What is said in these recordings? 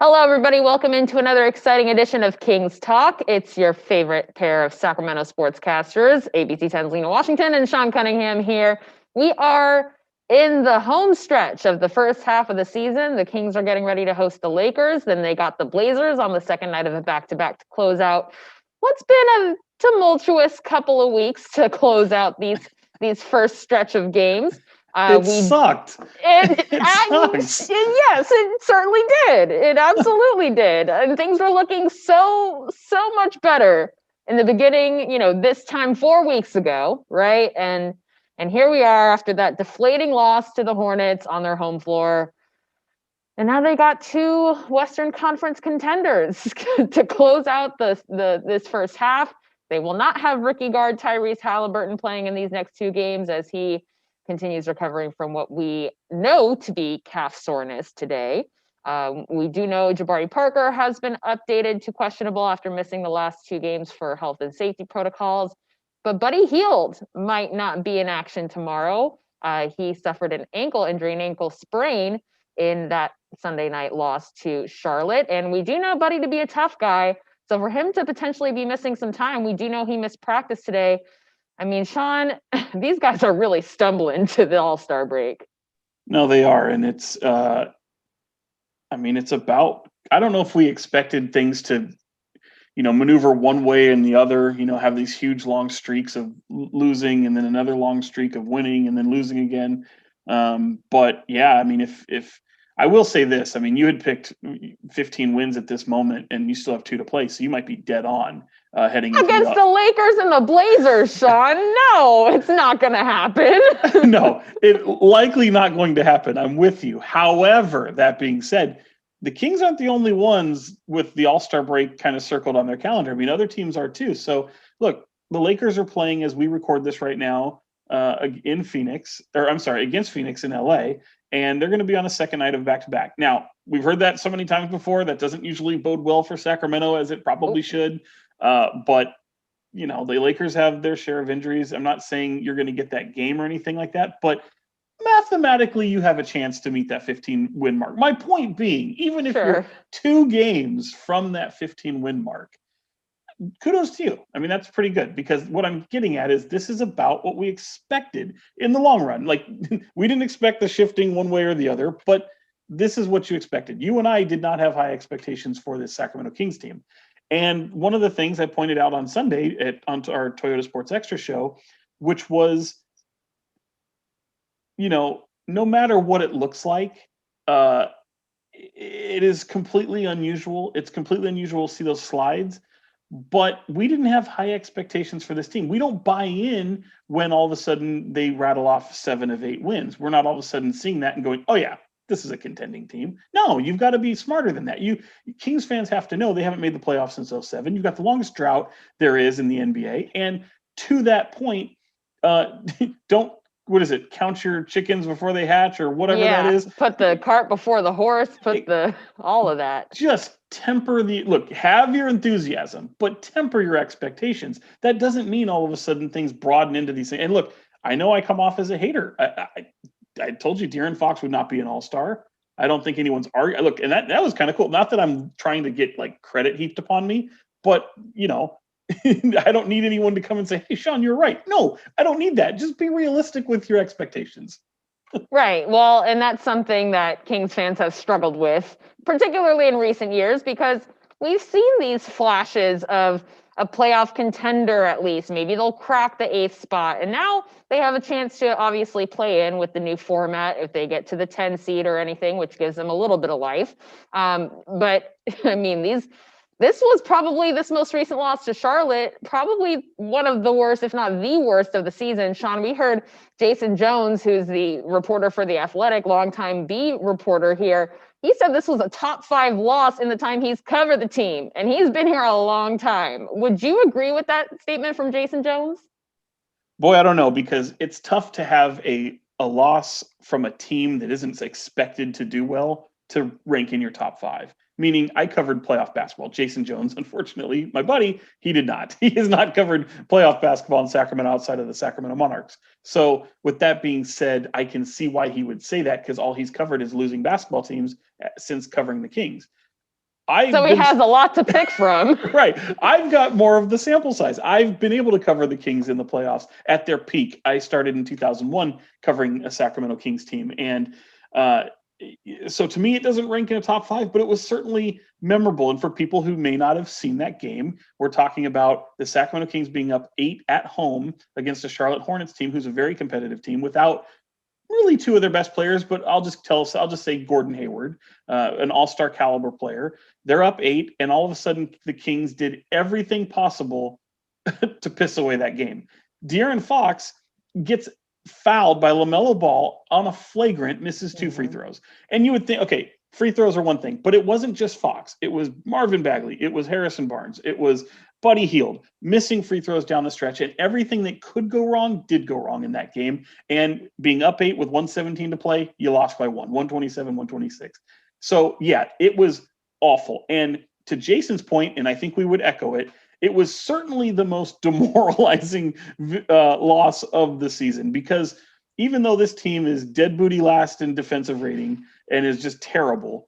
Hello, everybody. Welcome into another exciting edition of Kings Talk. It's your favorite pair of Sacramento sportscasters, ABC 10's Lina Washington and Sean Cunningham here. We are in the home stretch of the first half of the season. The Kings are getting ready to host the Lakers. Then they got the Blazers on the second night of a back-to-back to close out what's been a tumultuous couple of weeks to close out these first stretch of games. It sucked. It sucks. Yes, it certainly did. It absolutely did. And things were looking so much better in the beginning, this time 4 weeks ago, right? And here we are after that deflating loss to the Hornets on their home floor. And now they got two Western Conference contenders to close out this first half. They will not have rookie guard Tyrese Halliburton playing in these next two games as he continues recovering from what we know to be calf soreness today. We do know Jabari Parker has been updated to questionable after missing the last two games for health and safety protocols. But Buddy Hield might not be in action tomorrow. He suffered an ankle injury, an ankle sprain in that Sunday night loss to Charlotte. And we do know Buddy to be a tough guy. So for him to potentially be missing some time, we do know he missed practice today. I mean, Sean, these guys are really stumbling to the All-Star break. No, they are. And it's about, I don't know if we expected things to, maneuver one way and the other, have these huge long streaks of losing and then another long streak of winning and then losing again. But yeah, I mean, if I will say this, I mean, you had picked 15 wins at this moment and you still have 2 to play. So you might be dead on. Heading against the Lakers and the Blazers, Sean. No, it's not going to happen. No, it's likely not going to happen. I'm with you. However, that being said, the Kings aren't the only ones with the All-Star break kind of circled on their calendar. I mean, other teams are too. So look, the Lakers are playing as we record this right now against Phoenix in LA, and they're going to be on a second night of back-to-back. Now, we've heard that so many times before. That doesn't usually bode well for Sacramento, as it probably should. But, the Lakers have their share of injuries. I'm not saying you're going to get that game or anything like that, but mathematically you have a chance to meet that 15-win mark. My point being, even if you're 2 games from that 15-win mark, kudos to you. I mean, that's pretty good because what I'm getting at is this is about what we expected in the long run. Like, we didn't expect the shifting one way or the other, but this is what you expected. You and I did not have high expectations for this Sacramento Kings team. And one of the things I pointed out on Sunday on our Toyota Sports Extra show, which was, no matter what it looks like, it is completely unusual. It's completely unusual to see those slides, but we didn't have high expectations for this team. We don't buy in when all of a sudden they rattle off 7 of 8 wins. We're not all of a sudden seeing that and going, oh yeah, this is a contending team. No, you've got to be smarter than that. Kings fans have to know they haven't made the playoffs since 2007. You've got the longest drought there is in the NBA. And to that point, count your chickens before they hatch or whatever that is. Put the cart before the horse, all of that. Just have your enthusiasm, but temper your expectations. That doesn't mean all of a sudden things broaden into these things. And look, I know I come off as a hater. I told you De'Aaron Fox would not be an all-star. I don't think anyone's arguing. Look, and that was kind of cool. Not that I'm trying to get credit heaped upon me, but I don't need anyone to come and say, hey, Sean, you're right. No, I don't need that. Just be realistic with your expectations. Right. Well, and that's something that Kings fans have struggled with, particularly in recent years, because we've seen these flashes of a playoff contender at least. Maybe they'll crack the 8th spot. And now they have a chance to obviously play in with the new format if they get to the 10 seed or anything, which gives them a little bit of life. But I mean, this was probably this most recent loss to Charlotte, probably one of the worst, if not the worst of the season. Sean, we heard Jason Jones, who's the reporter for The Athletic, longtime B reporter here. He said this was a top 5 loss in the time he's covered the team, and he's been here a long time. Would you agree with that statement from Jason Jones? Boy, I don't know, because it's tough to have a loss from a team that isn't expected to do well to rank in your top 5. Meaning I covered playoff basketball. Jason Jones, unfortunately, my buddy, he did not. He has not covered playoff basketball in Sacramento outside of the Sacramento Monarchs. So with that being said, I can see why he would say that because all he's covered is losing basketball teams since covering the Kings. So he has a lot to pick from. Right. I've got more of the sample size. I've been able to cover the Kings in the playoffs at their peak. I started in 2001 covering a Sacramento Kings team. And so to me, it doesn't rank in a top 5, but it was certainly memorable. And for people who may not have seen that game, we're talking about the Sacramento Kings being up 8 at home against a Charlotte Hornets team who's a very competitive team without really 2 of their best players, but I'll just say Gordon Hayward, an all-star caliber player. They're up 8, and all of a sudden the Kings did everything possible to piss away that game. De'Aaron Fox gets fouled by LaMelo Ball on a flagrant, misses 2 free throws. And you would think, okay, free throws are one thing, but it wasn't just Fox. It was Marvin Bagley. It was Harrison Barnes. It was Buddy Hield, missing free throws down the stretch, and everything that could go wrong did go wrong in that game. And being up 8 with 117 to play, you lost by 127, 126. So, yeah, it was awful. And to Jason's point, and I think we would echo it, it was certainly the most demoralizing loss of the season, because even though this team is dead booty last in defensive rating and is just terrible,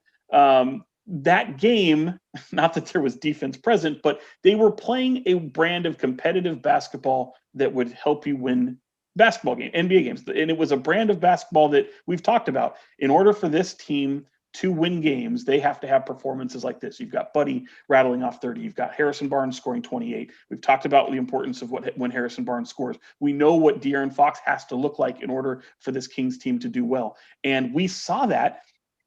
that game, not that there was defense present, but they were playing a brand of competitive basketball that would help you win basketball games, NBA games. And it was a brand of basketball that we've talked about. In order for this team to win games, they have to have performances like this. You've got Buddy rattling off 30. You've got Harrison Barnes scoring 28. We've talked about the importance of when Harrison Barnes scores. We know what De'Aaron Fox has to look like in order for this Kings team to do well. And we saw that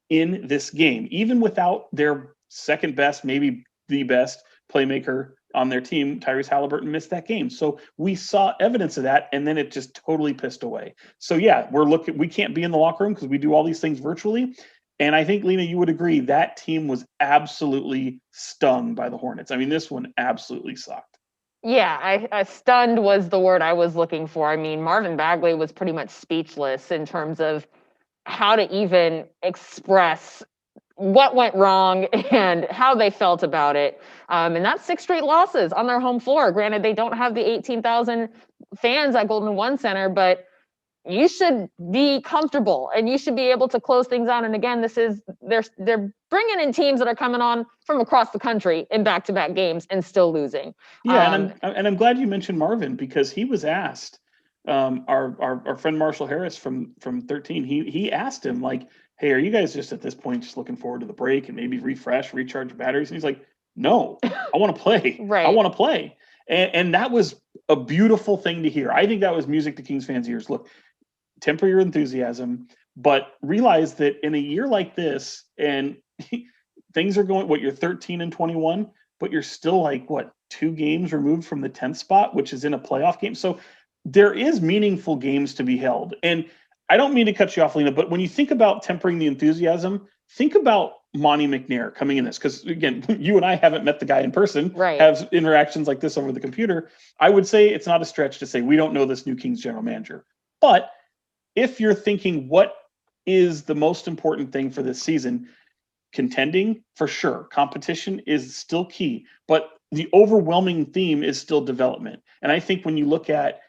in this game, even without their second best, maybe the best playmaker on their team. Tyrese Halliburton missed that game. So we saw evidence of that, and then it just totally pissed away. So yeah, we can't be in the locker room because we do all these things virtually. And I think, Lina, you would agree that team was absolutely stung by the Hornets. I mean, this one absolutely sucked. Yeah, I stunned was the word I was looking for. I mean, Marvin Bagley was pretty much speechless in terms of how to even express what went wrong and how they felt about it. And that's 6 straight losses on their home floor. Granted, they don't have the 18,000 fans at Golden One Center, but you should be comfortable and you should be able to close things out. And again, they're bringing in teams that are coming on from across the country in back-to-back games and still losing. Yeah, and I'm glad you mentioned Marvin, because he was asked. Our friend Marshall Harris from 13, he asked him, like, hey, are you guys just at this point just looking forward to the break and maybe recharge batteries? And he's like, no, I want to play. Right. I want to play. And that was a beautiful thing to hear. I think that was music to Kings fans' ears. Look, temper your enthusiasm, but realize that in a year like this, and things are going, you're 13-21, but you're still like, 2 games removed from the 10th spot, which is in a playoff game. So there is meaningful games to be held. And I don't mean to cut you off, Lina, but when you think about tempering the enthusiasm, think about Monty McNair coming in this. Because again, you and I haven't met the guy in person, right, have interactions like this over the computer. I would say it's not a stretch to say we don't know this new Kings general manager. But if you're thinking what is the most important thing for this season, contending, for sure. Competition is still key, but the overwhelming theme is still development. And I think when you look at,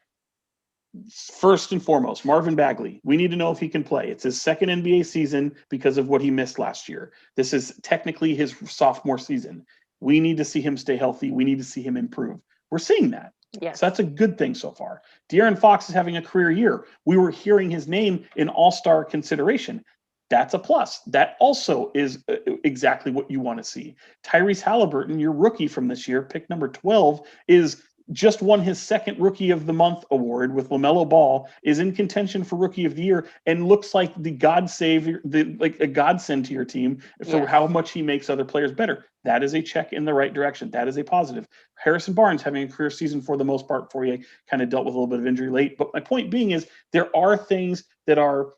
first and foremost, Marvin Bagley, we need to know if he can play. It's his second NBA season because of what he missed last year. This is technically his sophomore season. We need to see him stay healthy. We need to see him improve. We're seeing that. Yes. So that's a good thing so far. De'Aaron Fox is having a career year. We were hearing his name in all-star consideration. That's a plus. That also is exactly what you want to see. Tyrese Halliburton, your rookie from this year, pick number 12, is just won his second Rookie of the Month award with LaMelo Ball, is in contention for Rookie of the Year, and looks like the God savior, like a godsend to your team for how much he makes other players better. That is a check in the right direction. That is a positive. Harrison Barnes having a career season for the most part before he kind of dealt with a little bit of injury late. But my point being is there are things that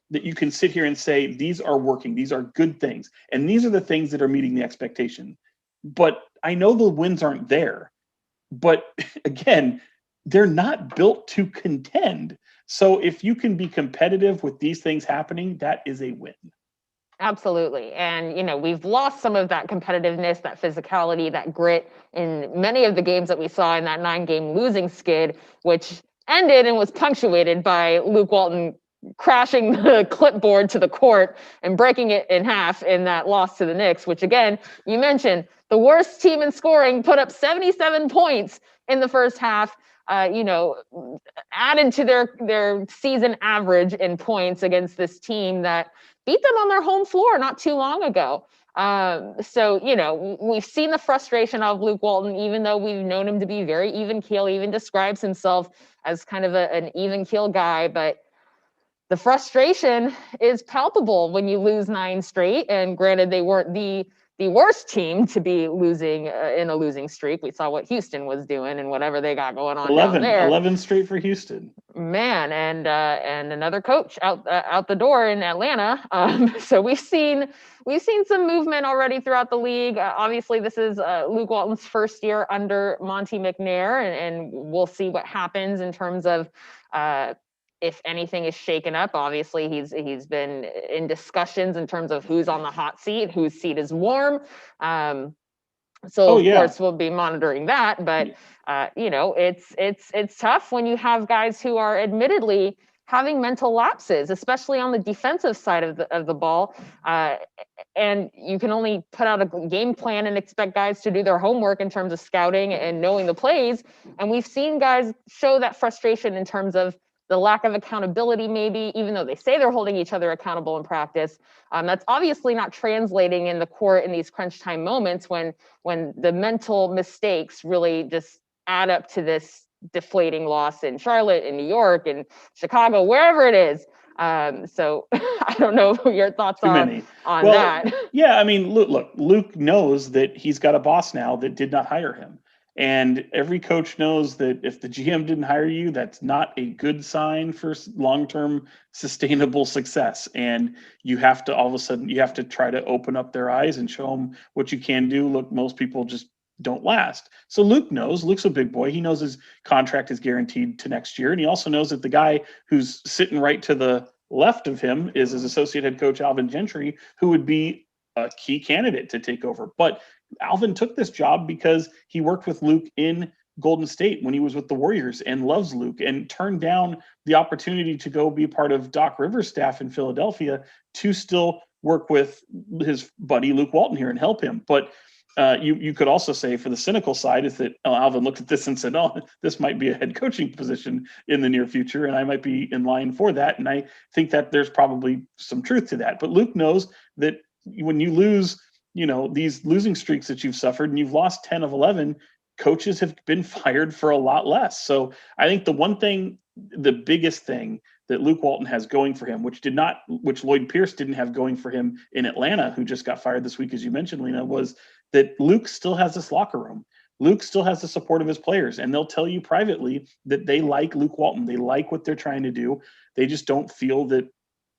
you can sit here and say, these are working. These are good things. And these are the things that are meeting the expectation. But I know the wins aren't there. But again, they're not built to contend. So if you can be competitive with these things happening, that is a win. Absolutely. And, we've lost some of that competitiveness, that physicality, that grit in many of the games that we saw in that 9-game losing skid, which ended and was punctuated by Luke Walton crashing the clipboard to the court and breaking it in half in that loss to the Knicks, which again, you mentioned the worst team in scoring put up 77 points in the first half, added to their season average in points against this team that beat them on their home floor not too long ago. So, we've seen the frustration of Luke Walton, even though we've known him to be very even keel, even describes himself as kind of an even keel guy, but the frustration is palpable when you lose 9 straight. And granted, they weren't the worst team to be losing in a losing streak. We saw what Houston was doing and whatever they got going on 11, down there. 11 straight for Houston. Man, and another coach out the door in Atlanta. So we've seen some movement already throughout the league. Obviously, this is Luke Walton's first year under Monty McNair, and we'll see what happens in terms of if anything is shaken up. Obviously, he's been in discussions in terms of who's on the hot seat, whose seat is warm. So of course we'll be monitoring that, but it's tough when you have guys who are admittedly having mental lapses, especially on the defensive side of the ball. And you can only put out a game plan and expect guys to do their homework in terms of scouting and knowing the plays. And we've seen guys show that frustration in terms of the lack of accountability, maybe, even though they say they're holding each other accountable in practice. That's obviously not translating in the court in these crunch time moments when the mental mistakes really just add up to this deflating loss in Charlotte, in New York, in Chicago, wherever it is. So I don't know what your thoughts are on that. Yeah, I mean, look, Luke knows that he's got a boss now that did not hire him. And every coach knows that if the GM didn't hire you, that's not a good sign for long-term sustainable success. And you have to, all of a sudden, you have to try to open up their eyes and show them what you can do. Look, most people just don't last. So Luke knows. Luke's a big boy. He knows his contract is guaranteed to next year. And he also knows that the guy who's sitting right to the left of him is his associate head coach, Alvin Gentry, who would be a key candidate to take over. But Alvin took this job because he worked with Luke in Golden State when he was with the Warriors and loves Luke, and turned down the opportunity to go be part of Doc Rivers' staff in Philadelphia to still work with his buddy Luke Walton here and help him. But you could also say, for the cynical side, is that Alvin looked at this and said, oh, this might be a head coaching position in the near future, and I might be in line for that. And I think that there's probably some truth to that. But Luke knows that when you lose, these losing streaks that you've suffered, and you've lost 10 of 11, coaches have been fired for a lot less. So I think the biggest thing that Luke Walton has going for him, which Lloyd Pierce didn't have going for him in Atlanta, who just got fired this week, as you mentioned, Lina, was that Luke still has this locker room. Luke still has the support of his players, and they'll tell you privately that they like Luke Walton. They like what they're trying to do. They just don't feel that,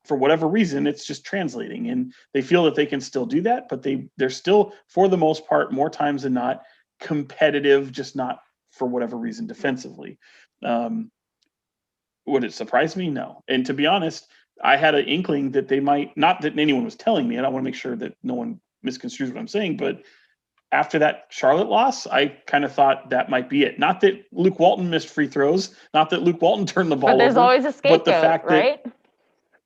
for whatever reason, it's just translating, and they feel that they can still do that, but they're still, for the most part, more times than not, competitive, just not for whatever reason defensively. Would it surprise me? No. And to be honest, I had an inkling that they might, not that anyone was telling me, and I want to make sure that no one misconstrues what I'm saying, but after that Charlotte loss, I kind of thought that might be it. Not that Luke Walton missed free throws, not that Luke Walton turned the ball over. But there's always a scapegoat, but the fact right? That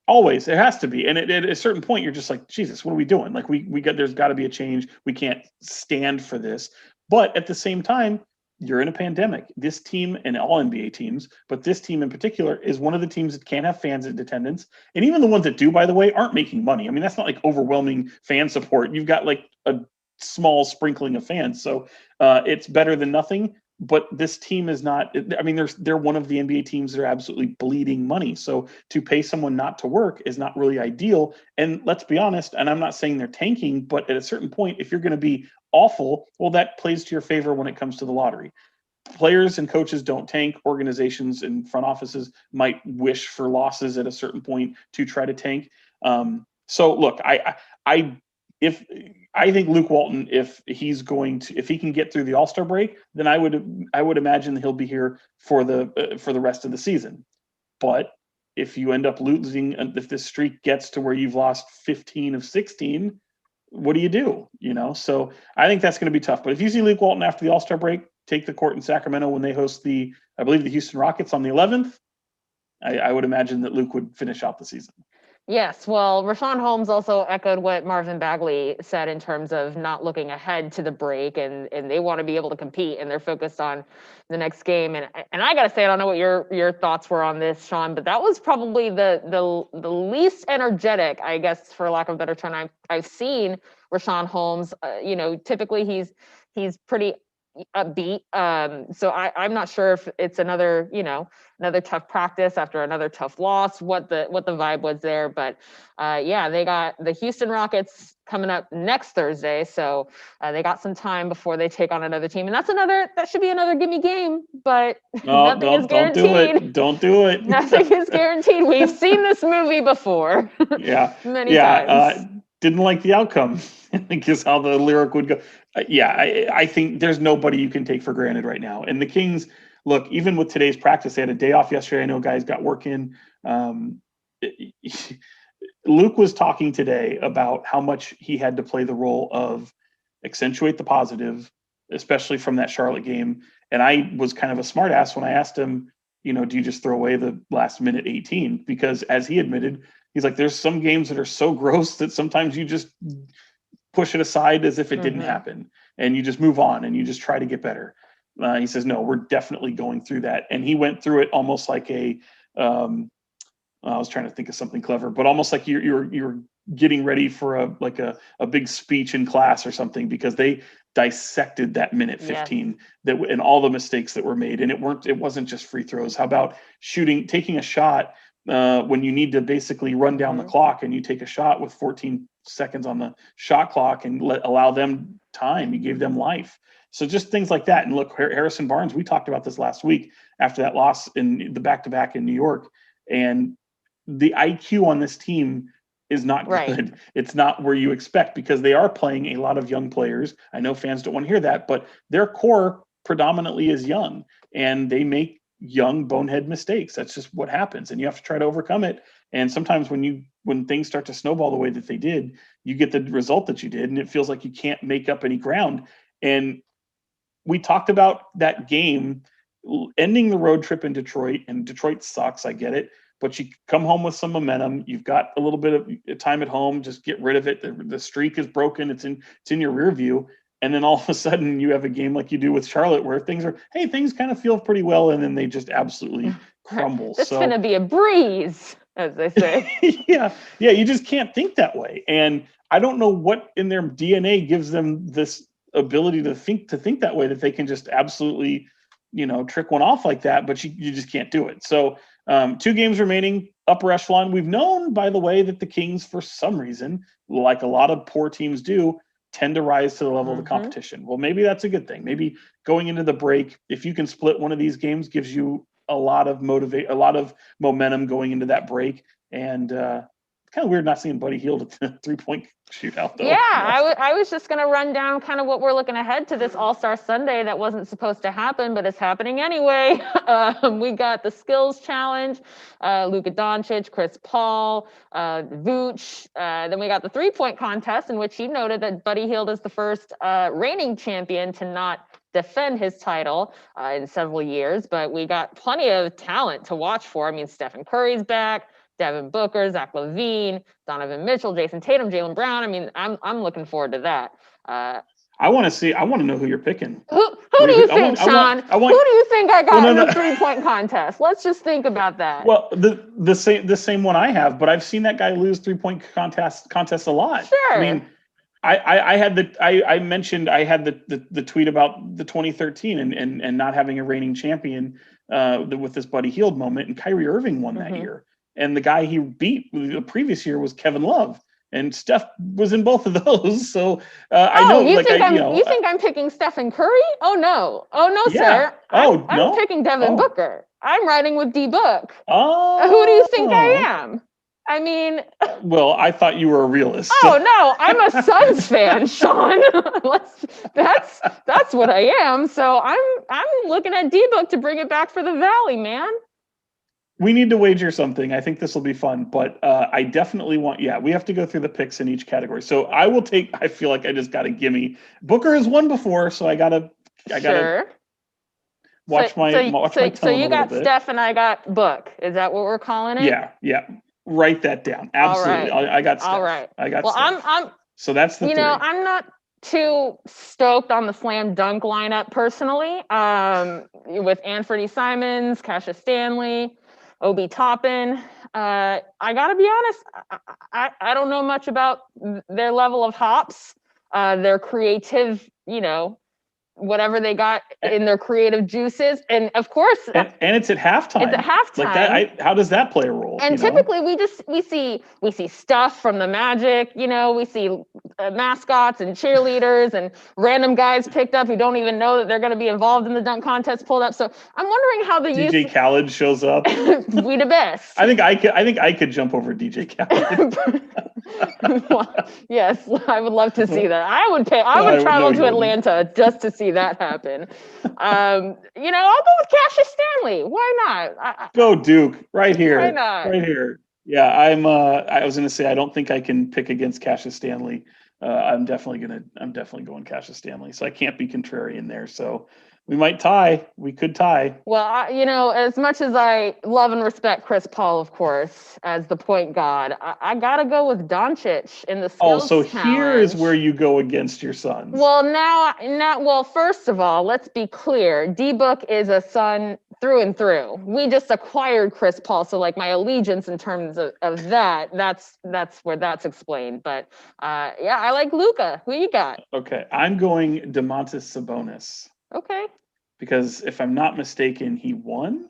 always, there has to be. And at a certain point, you're just like, Jesus, what are we doing? Like, there's got to be a change. We can't stand for this. But at the same time, you're in a pandemic. This team, and all NBA teams, but this team in particular, is one of the teams that can't have fans in attendance. And even the ones that do, by the way, aren't making money. I mean, that's not like overwhelming fan support. You've got like a small sprinkling of fans. So it's better than nothing. But this team is not, I mean, they're one of the NBA teams that are absolutely bleeding money. So to pay someone not to work is not really ideal. And let's be honest, and I'm not saying they're tanking, but at a certain point, if you're going to be awful, well, that plays to your favor when it comes to the lottery. Players and coaches don't tank. Organizations and front offices might wish for losses at a certain point to try to tank. So look, I think Luke Walton, if he can get through the All-Star break, then I would imagine he'll be here for the rest of the season. But if you end up losing, if this streak gets to where you've lost 15 of 16, what do you do? So I think that's going to be tough. But if you see Luke Walton after the All-Star break take the court in Sacramento when they host I believe the Houston Rockets on the 11th, I would imagine that Luke would finish out the season. Yes, well, Rashawn Holmes also echoed what Marvin Bagley said in terms of not looking ahead to the break, and they want to be able to compete, and they're focused on the next game. And I gotta say, I don't know what your thoughts were on this, Sean, but that was probably the least energetic, I guess, for lack of a better term, I've seen Rashawn Holmes. Typically he's pretty upbeat. So I'm not sure if it's another tough practice after another tough loss, what the vibe was there. But yeah, they got the Houston Rockets coming up next Thursday, so they got some time before they take on another team, and that should be another gimme game. But nothing is guaranteed. Don't do it. Nothing is guaranteed. We've seen this movie before. Yeah, many times. Didn't like the outcome. I think is how the lyric would go. I think there's nobody you can take for granted right now. And the Kings, look, even with today's practice, they had a day off yesterday. I know guys got work in. Luke was talking today about how much he had to play the role of accentuate the positive, especially from that Charlotte game. And I was kind of a smart ass when I asked him, do you just throw away the last minute 18? Because as he admitted, he's like, there's some games that are so gross that sometimes you just push it aside as if it didn't happen, and you just move on and you just try to get better. He says, no, we're definitely going through that. And he went through it almost like I was trying to think of something clever, but almost like you're getting ready for a big speech in class or something, because they dissected that minute 15 and all the mistakes that were made. And it wasn't just free throws. How about taking a shot when you need to basically run down the clock, and you take a shot with 14 seconds on the shot clock and allow them time. You gave them life. So just things like that. And look, Harrison Barnes, we talked about this last week after that loss in the back-to-back in New York, and the IQ on this team is not good. It's not where you expect, because they are playing a lot of young players. I know fans don't want to hear that, but their core predominantly is young, and they make young bonehead mistakes. That's just what happens, and you have to try to overcome it. And sometimes when things start to snowball the way that they did, you get the result that you did, and it feels like you can't make up any ground. And we talked about that game ending the road trip in Detroit, and Detroit sucks. I get it. But you come home with some momentum. You've got a little bit of time at home. Just get rid of it. The streak is broken. It's in your rear view. And then all of a sudden you have a game like you do with Charlotte, where things kind of feel pretty well, and then they just absolutely crumble. It's going to be a breeze, as they say. Yeah. You just can't think that way. And I don't know what in their DNA gives them this ability to think that way, that they can just absolutely, trick one off like that, but you just can't do it. So 2 games remaining, upper echelon. We've known, by the way, that the Kings, for some reason, like a lot of poor teams do, tend to rise to the level of the competition. Well, maybe that's a good thing. Maybe going into the break, if you can split one of these games, gives you a lot of momentum going into that break. And kind of weird not seeing Buddy Hield at the 3-point shootout, though. Yeah, I was just going to run down kind of what we're looking ahead to this AllStar Sunday that wasn't supposed to happen, but it's happening anyway. We got the skills challenge, Luka Doncic, Chris Paul, Vooch. Then we got the 3-point contest, in which he noted that Buddy Hield is the first reigning champion to not defend his title in several years. But we got plenty of talent to watch for. I mean, Stephen Curry's back, Devin Booker, Zach LaVine, Donovan Mitchell, Jason Tatum, Jaylen Brown. I mean, I'm looking forward to that. I want to know who you're picking. Who do you think, Sean? Who do you think I got in the 3-point contest? Let's just think about that. Well, the same one I have, but I've seen that guy lose 3-point contests a lot. Sure. I mean, I mentioned I had the tweet about the 2013 and not having a reigning champion with this Buddy Hield moment, and Kyrie Irving won that year. And the guy he beat the previous year was Kevin Love, and Steph was in both of those. So I know. You think I'm picking Stephen Curry? Oh no, yeah. sir. I'm picking Devin Booker. I'm riding with D Book. Oh, who do you think I am? I mean, well, I thought you were a realist. Oh no, I'm a Suns fan, Sean. That's what I am. So I'm looking at D Book to bring it back for the Valley, man. We need to wager something. I think this will be fun, but I definitely we have to go through the picks in each category. So I feel like I just got to gimme. Booker has won before, so I gotta. Sure. watch my tone so a you little got bit. Steph and I got Book. Is that what we're calling it? Yeah. Write that down. Absolutely. All right. I got Steph. All right. I got Well, Steph. So that's the three. I'm not too stoked on the slam dunk lineup personally. With Anthony Simons, Cassius Stanley, Obi Toppin. I gotta be honest, I don't know much about their level of hops, their creative, whatever they got in their creative juices, and of course, and it's at halftime. It's at halftime. Like that. How does that play a role? And typically, we see stuff from the Magic. We see mascots and cheerleaders and random guys picked up who don't even know that they're going to be involved in the dunk contest pulled up. So I'm wondering how the DJ Khaled shows up. We the best. I think I could jump over DJ Khaled. Well, yes, I would love to see that. I would travel to Atlanta just to see that happen. I'll go with Cassius Stanley. Why not? Go Duke, right here. Why not? Right here. Yeah, I was gonna say I don't think I can pick against Cassius Stanley. I'm definitely going Cassius Stanley. So I can't be contrarian there. So we might tie. We could tie. Well, as much as I love and respect Chris Paul, of course, as the point guard, I gotta go with Doncic in the skills challenge. Here is where you go against your Suns. Well, first of all, let's be clear. D-Book is a Sun through and through. We just acquired Chris Paul, so like my allegiance in terms of that's where that's explained. But I like Luka. Who you got? Okay, I'm going Domantas Sabonis. Okay. Because if I'm not mistaken, he won.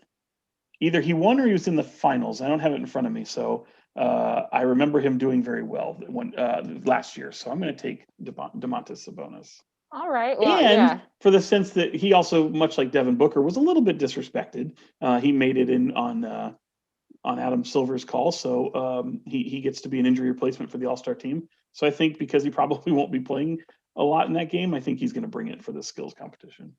Either he won or he was in the finals. I don't have it in front of me, so I remember him doing very well last year. So I'm going to take Domantas Sabonis. All right. Well, for the sense that he also, much like Devin Booker, was a little bit disrespected. He made it in on Adam Silver's call, so he gets to be an injury replacement for the All-Star team. So I think because he probably won't be playing a lot in that game, I think he's going to bring it for the skills competition.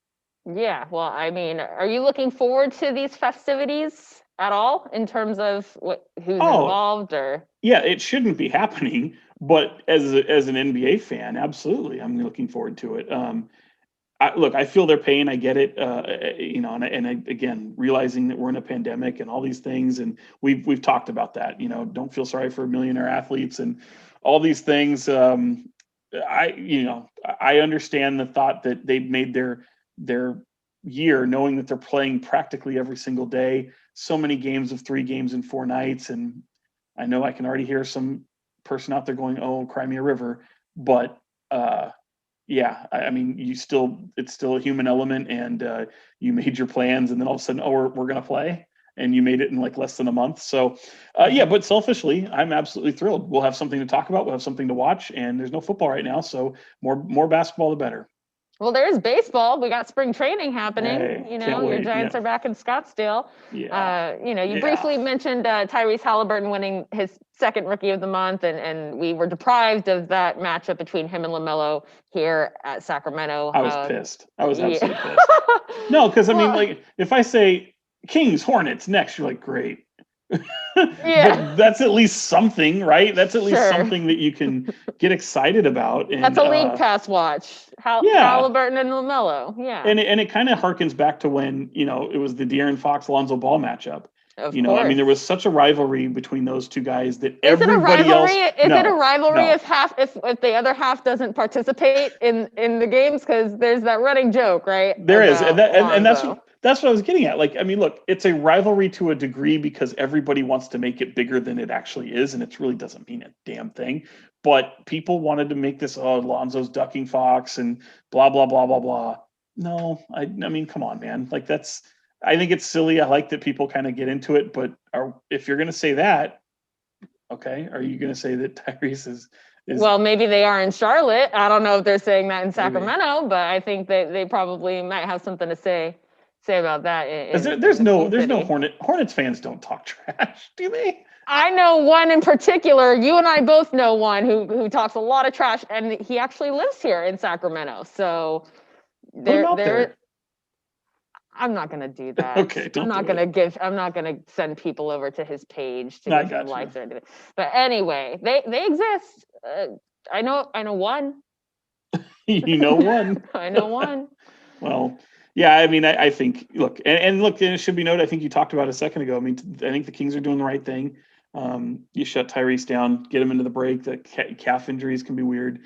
Yeah, well, I mean, are you looking forward to these festivities at all in terms of who's involved or? Yeah, it shouldn't be happening, but as an NBA fan, absolutely, I'm looking forward to it. I feel their pain. I get it. Again, realizing that we're in a pandemic and all these things, and we've talked about that. Don't feel sorry for millionaire athletes and all these things. I understand the thought that they've made their year knowing that they're playing practically every single day, so many games of 3 games in 4 nights. And I know I can already hear some person out there going, "Oh, cry me a river." But I mean, it's still a human element, and you made your plans and then all of a sudden, we're going to play, and you made it in like less than a month. So but selfishly, I'm absolutely thrilled. We'll have something to talk about. We'll have something to watch, and there's no football right now. So more basketball, the better. Well, there is baseball. We got spring training happening. Hey, your Giants are back in Scottsdale. Yeah. You briefly mentioned Tyrese Halliburton winning his second Rookie of the Month, and we were deprived of that matchup between him and LaMelo here at Sacramento. I was pissed. I was absolutely pissed. No, because I mean, like, if I say Kings Hornets next, you're like, great. Yeah, that's at least something, right? That's at least something that you can get excited about. And, that's a league pass watch. Halliburton and LaMelo. Yeah, and it kind of harkens back to when it was the De'Aaron Fox-Lonzo Ball matchup. Of course. I mean, there was such a rivalry between those two guys that everybody else. Is it a rivalry if the other half doesn't participate in the games? Because there's that running joke, right? There is, and that's what I was getting at. Like, I mean, look, it's a rivalry to a degree because everybody wants to make it bigger than it actually is, and it really doesn't mean a damn thing. But people wanted to make this, Lonzo's ducking Fox and blah, blah, blah, blah, blah. No, I mean, come on, man. Like, I think it's silly. I like that people kind of get into it, but if you're going to say that, okay, are you going to say that Tyrese is? Well, maybe they are in Charlotte. I don't know if they're saying that in Sacramento, but I think that they probably might have something to say about that. There's no Hornets fans don't talk trash, do they? I know one in particular. You and I both know one who talks a lot of trash, and he actually lives here in Sacramento. So there. I'm not going to do that. Okay, I'm not going to send people over to his page to give him likes or anything. But anyway, they exist. I know one. You know one. I know one. Well, Yeah, I mean, I think, look, and look, and it should be noted, I think you talked about it a second ago. I mean, I think the Kings are doing the right thing. You shut Tyrese down, get him into the break. The calf injuries can be weird.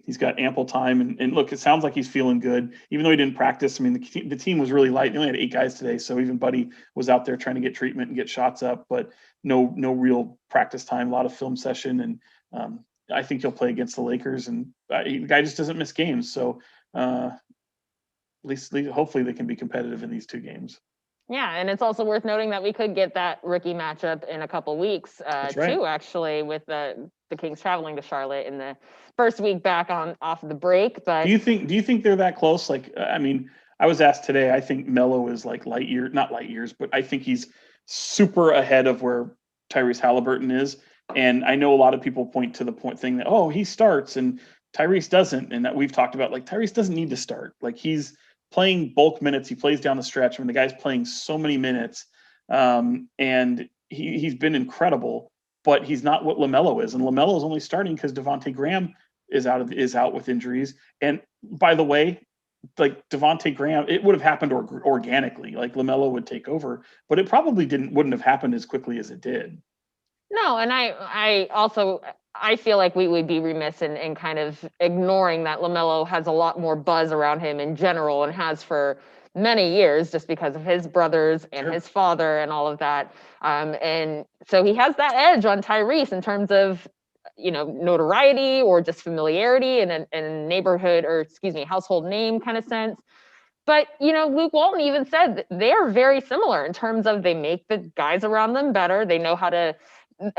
He's got ample time, and look, it sounds like he's feeling good, even though he didn't practice. I mean, the team was really light. They only had 8 guys today, so even Buddy was out there trying to get treatment and get shots up, but no real practice time. A lot of film session, and I think he'll play against the Lakers. And the guy just doesn't miss games, so. At least hopefully they can be competitive in these 2 games. Yeah, and it's also worth noting that we could get that rookie matchup in a couple weeks, That's right. too. Actually, with the Kings traveling to Charlotte in the first week back off of the break. But do you think they're that close? Like, I mean, I was asked today. I think Melo is like not light years, but I think he's super ahead of where Tyrese Halliburton is. And I know a lot of people point to the thing that he starts and Tyrese doesn't, and that we've talked about. Like, Tyrese doesn't need to start. Like, he's playing bulk minutes. He plays down the stretch. I mean, the guy's playing so many minutes, and he's been incredible. But he's not what LaMelo is, and LaMelo is only starting because Devontae Graham is out with injuries. And by the way, like Devontae Graham, it would have happened organically. Like LaMelo would take over, but it probably wouldn't have happened as quickly as it did. No, and I also feel like we would be remiss in kind of ignoring that LaMelo has a lot more buzz around him in general and has for many years, just because of his brothers and his father and all of that. And so he has that edge on Tyrese in terms of, notoriety or just familiarity and a neighborhood, or excuse me, household name kind of sense. But, Luke Walton even said they are very similar in terms of they make the guys around them better. They know how to,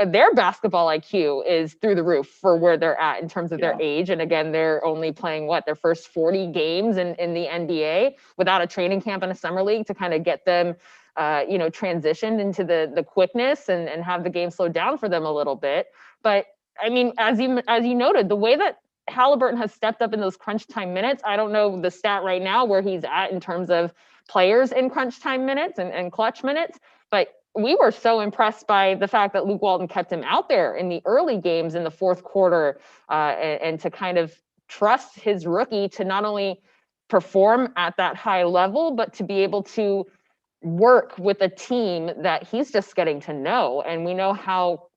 their basketball IQ is through the roof for where they're at in terms of their age. And again, they're only playing their first 40 games in the NBA without a training camp and a summer league to kind of get them, transitioned into the quickness and have the game slow down for them a little bit. But I mean, as you noted, the way that Halliburton has stepped up in those crunch time minutes. I don't know the stat right now where he's at in terms of players in crunch time minutes and clutch minutes, but we were so impressed by the fact that Luke Walton kept him out there in the early games in the fourth quarter, and to kind of trust his rookie to not only perform at that high level, but to be able to work with a team that he's just getting to know. And we know how,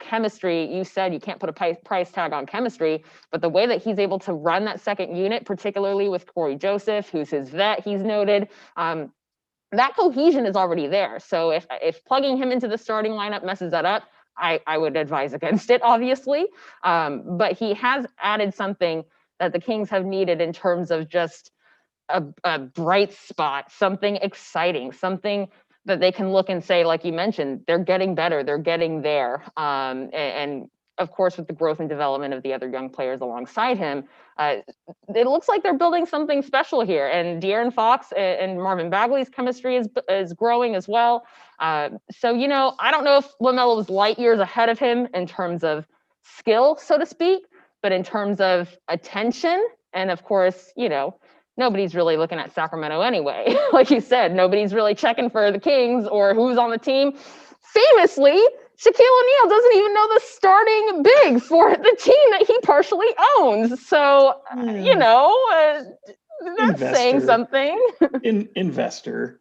chemistry, you said you can't put a price tag on chemistry, but the way that he's able to run that second unit, particularly with Corey Joseph, who's his vet, he's noted, that cohesion is already there. So if plugging him into the starting lineup messes that up, I would advise against it, obviously. But he has added something that the Kings have needed in terms of just a bright spot, something exciting, something that they can look and say, like you mentioned, they're getting better, they're getting there. And of course, with the growth and development of the other young players alongside him, it looks like they're building something special here. And De'Aaron Fox and Marvin Bagley's chemistry is growing as well. So, I don't know if LaMelo was light years ahead of him in terms of skill, so to speak, but in terms of attention, and of course, nobody's really looking at Sacramento anyway. Like you said, nobody's really checking for the Kings or who's on the team. Famously, Shaquille O'Neal doesn't even know the starting big for the team that he partially owns. So, that's saying something. Investor.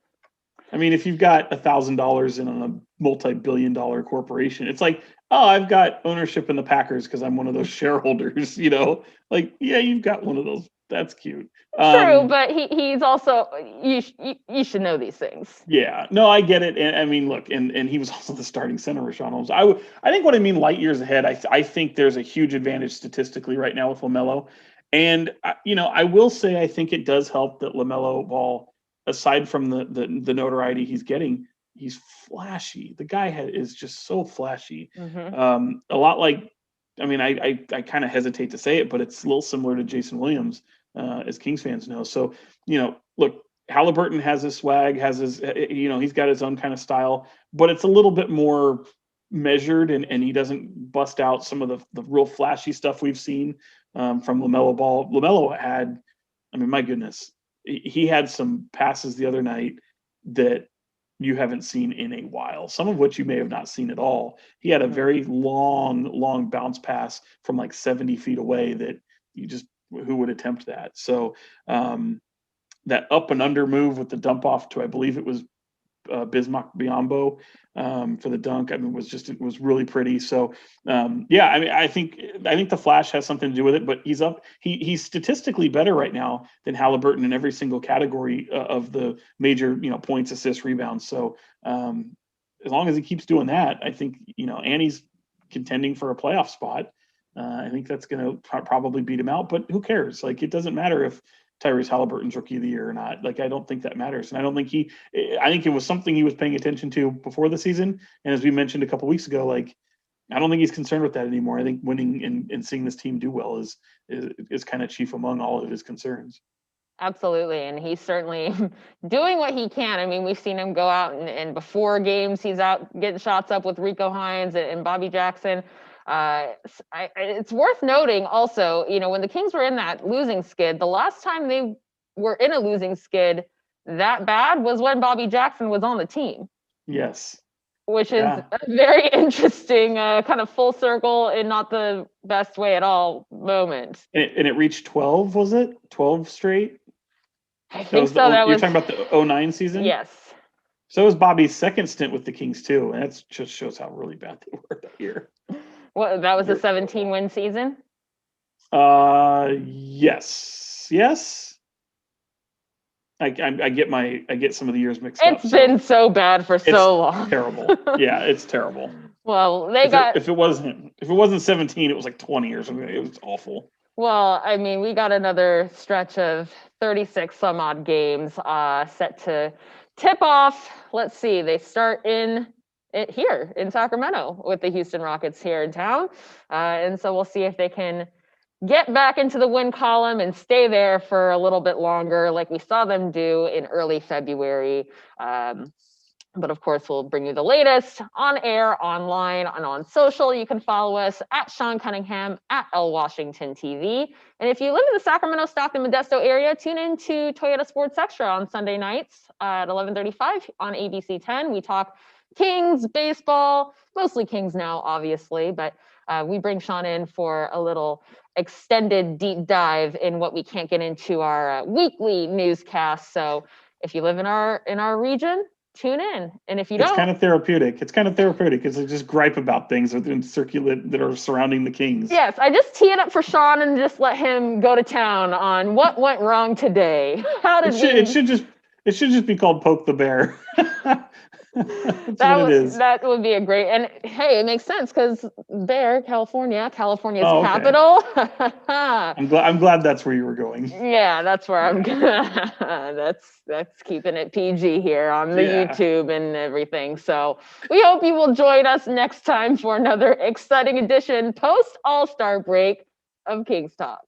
I mean, if you've got $1,000 in a multi-billion-dollar corporation, it's like, I've got ownership in the Packers because I'm one of those shareholders. Like, yeah, you've got one of those. That's cute. True, but he's also, you should know these things. Yeah, no, I get it. And I mean, look, and he was also the starting center, Rashawn Holmes. I think what I mean light years ahead, I think there's a huge advantage statistically right now with LaMelo. And, I will say I think it does help that LaMelo Ball, aside from the notoriety he's getting, he's flashy. The guy is just so flashy. Mm-hmm. A lot like, I mean, I kind of hesitate to say it, but it's a little similar to Jason Williams, as Kings fans know. So, look, Halliburton has his swag, has his, he's got his own kind of style, but it's a little bit more measured, and he doesn't bust out some of the real flashy stuff we've seen from LaMelo Ball. LaMelo had, I mean, my goodness, he had some passes the other night that you haven't seen in a while, some of which you may have not seen at all. He had a very long bounce pass from like 70 feet away that who would attempt that? So, that up and under move with the dump off to, I believe it was Bismarck Biombo for the dunk. I mean, it was really pretty. So yeah, I mean, I think the flash has something to do with it, but he's statistically better right now than Halliburton in every single category of the major, points, assists, rebounds. So as long as he keeps doing that, I think, and he's contending for a playoff spot. I think that's going to probably beat him out, but who cares? Like, it doesn't matter if Tyrese Halliburton's rookie of the year or not. Like, I don't think that matters. And I think it was something he was paying attention to before the season. And as we mentioned a couple weeks ago, like, I don't think he's concerned with that anymore. I think winning and seeing this team do well is kind of chief among all of his concerns. Absolutely. And he's certainly doing what he can. I mean, we've seen him go out and before games, he's out getting shots up with Rico Hines and Bobby Jackson. It's worth noting also, when the Kings were in that losing skid, the last time they were in a losing skid that bad was when Bobby Jackson was on the team. Yes. Which is a very interesting kind of full circle in not the best way at all moment. And it reached 12, was it? 12 straight? I think so. You're talking about the 09 season? Yes. So was Bobby's second stint with the Kings too, and that just shows how really bad they were that year. Well, that was a 17-win season? Yes. I get some of the years mixed up. It's been so bad for so long. Terrible. Yeah, it's terrible. Well, if it wasn't 17, it was like 20 or something. It was awful. Well, I mean, we got another stretch of 36 some odd games set to tip off. Let's see, they start here in Sacramento with the Houston Rockets here in town. And so we'll see if they can get back into the win column and stay there for a little bit longer, like we saw them do in early February. But of course, we'll bring you the latest on air, online, and on social. You can follow us at Sean Cunningham, at L Washington TV. And if you live in the Sacramento, Stockton, Modesto area, tune in to Toyota Sports Extra on Sunday nights at 11:35 on ABC 10. We talk Kings, baseball, mostly Kings now, obviously, but we bring Sean in for a little extended deep dive in what we can't get into our weekly newscast. So if you live in our region, tune in. And if you don't, it's kind of therapeutic because they just gripe about things that are surrounding the Kings. Yes, I just tee it up for Sean and just let him go to town on what went wrong today. It should just be called Poke the Bear. That would be a great, and hey, it makes sense because California's capital. I'm glad that's where you were going. Yeah, that's where I'm gonna. That's keeping it PG here on the YouTube and everything. So we hope you will join us next time for another exciting edition post All-Star break of Kings Talk.